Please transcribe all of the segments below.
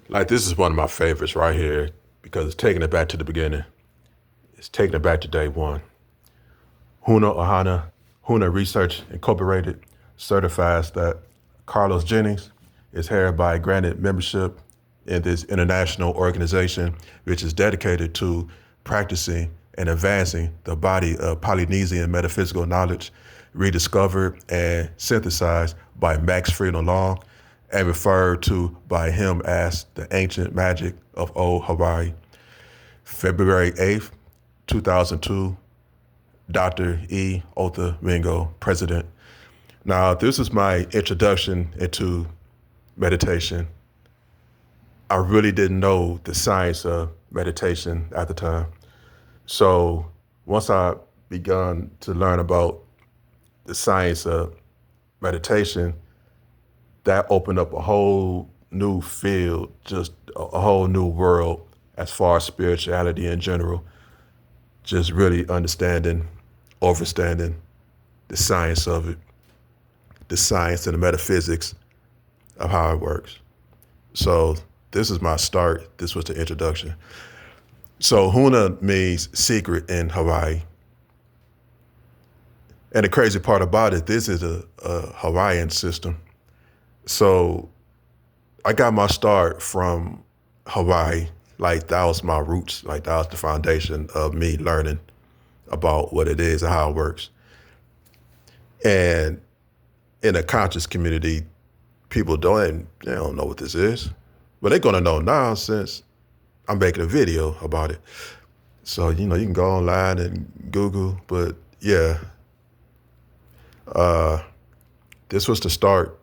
Like, this is one of my favorites right here because it's taking it back to the beginning. It's taking it back to day one. Huna Research Incorporated certifies that Carlos Jennings is hereby granted membership in this international organization, which is dedicated to practicing and advancing the body of Polynesian metaphysical knowledge rediscovered and synthesized by Max Freedom Long and referred to by him as the ancient magic of old Hawaii. February 8th, 2002, Dr. Otha, Wingo, President. Now, this is my introduction into meditation. I really didn't know the science of meditation at the time. So once I begun to learn about the science of meditation, that opened up a whole new field, just a whole new world as far as spirituality in general, just really understanding, overstanding the science of it, the science and the metaphysics of how it works. So this is my start. This was the introduction. So Huna means secret in Hawaii. And the crazy part about it, this is a Hawaiian system. So I got my start from Hawaii. Like, that was my roots. Like, that was the foundation of me learning about what it is and how it works. And in the conscious community, people they don't know what this is. But they're gonna know now since I'm making a video about it. So, you can go online and Google, but yeah, this was the start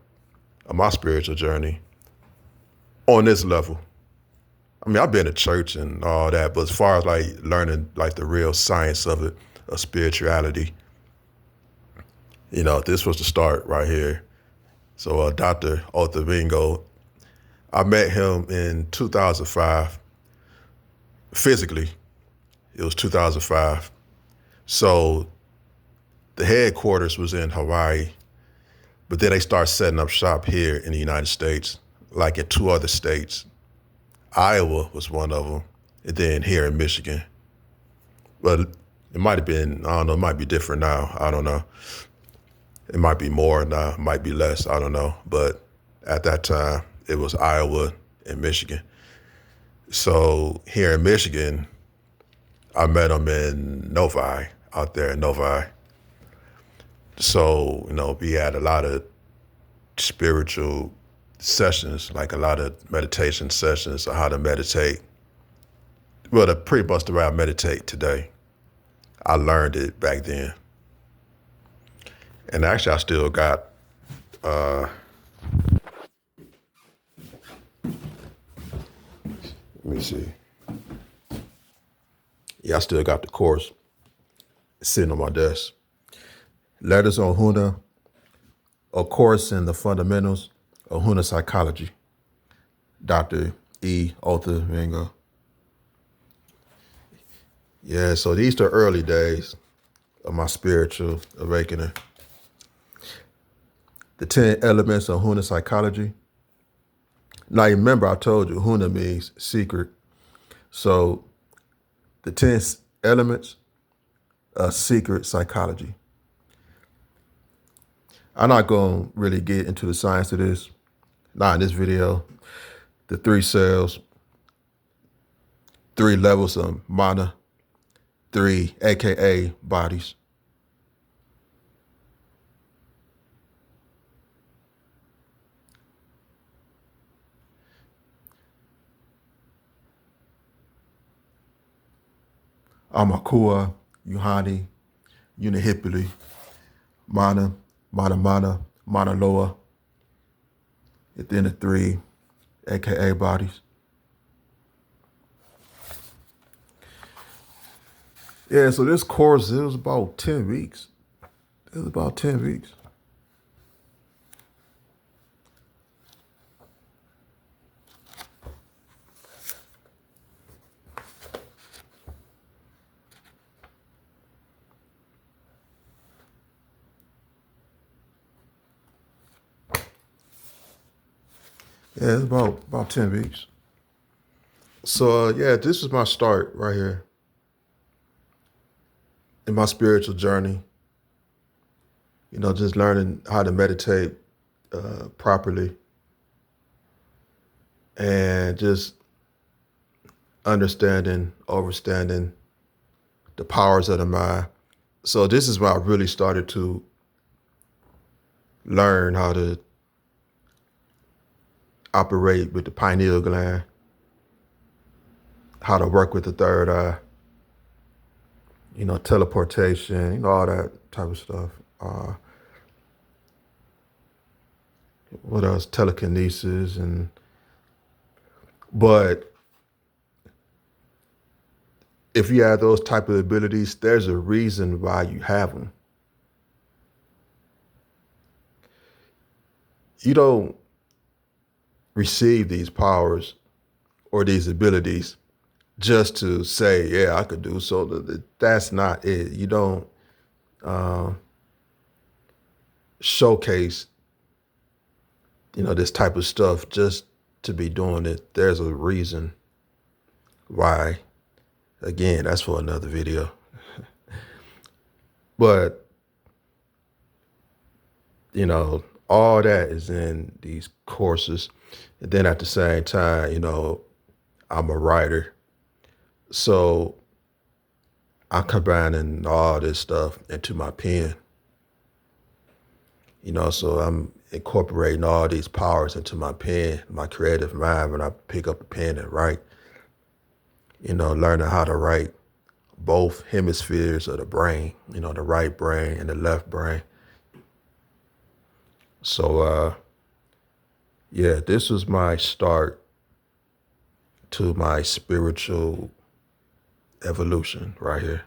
of my spiritual journey on this level. I mean, I've been to church and all that, but as far as like learning like the real science of it, of spirituality, this was the start right here. So Dr. Otha Wingo, I met him in 2005. Physically, it was 2005. So the headquarters was in Hawaii, but then they started setting up shop here in the United States, like in two other states. Iowa was one of them, and then here in Michigan. But it might have been, I don't know, it might be different now. I don't know. It might be more now, it might be less, I don't know. But at that time, it was Iowa and Michigan. So here in Michigan, I met him in Novi, out there in Novi. So, we had a lot of spiritual sessions, like a lot of meditation sessions on how to meditate. Well, pretty much the way I meditate today. I learned it back then. And actually, I still got, let me see. Yeah, I still got the course sitting on my desk. Letters on Huna, a course in the fundamentals of Huna psychology. Dr. Otha Wingo. Yeah, so these are the early days of my spiritual awakening. The 10 elements of Huna psychology. Now, you remember I told you Huna means secret. So the 10 elements of secret psychology. I'm not going to really get into the science of this, not in this video. The 3 cells, 3 levels of mana, 3 AKA bodies. Amakua, Yuhani, Unihipili, Mana, Mana Loa, and then the 3 AKA bodies. Yeah, so this course, it was about 10 weeks. It was about 10 weeks. Yeah, it's about 10 weeks. So yeah, this is my start right here in my spiritual journey. Just learning how to meditate properly and just understanding, overstanding the powers of the mind. So this is where I really started to learn how to operate with the pineal gland, how to work with the third eye, teleportation, all that type of stuff. Uh, what else? Telekinesis but if you have those type of abilities, there's a reason why you have them. You don't receive these powers or these abilities just to say, yeah, I could do so. That's not it. You don't showcase, this type of stuff just to be doing it. There's a reason why. Again, that's for another video. But, all that is in these courses. And then at the same time, I'm a writer. So I'm combining all this stuff into my pen. So I'm incorporating all these powers into my pen, my creative mind when I pick up a pen and write, learning how to write both hemispheres of the brain, the right brain and the left brain. So, yeah, this was my start to my spiritual evolution right here.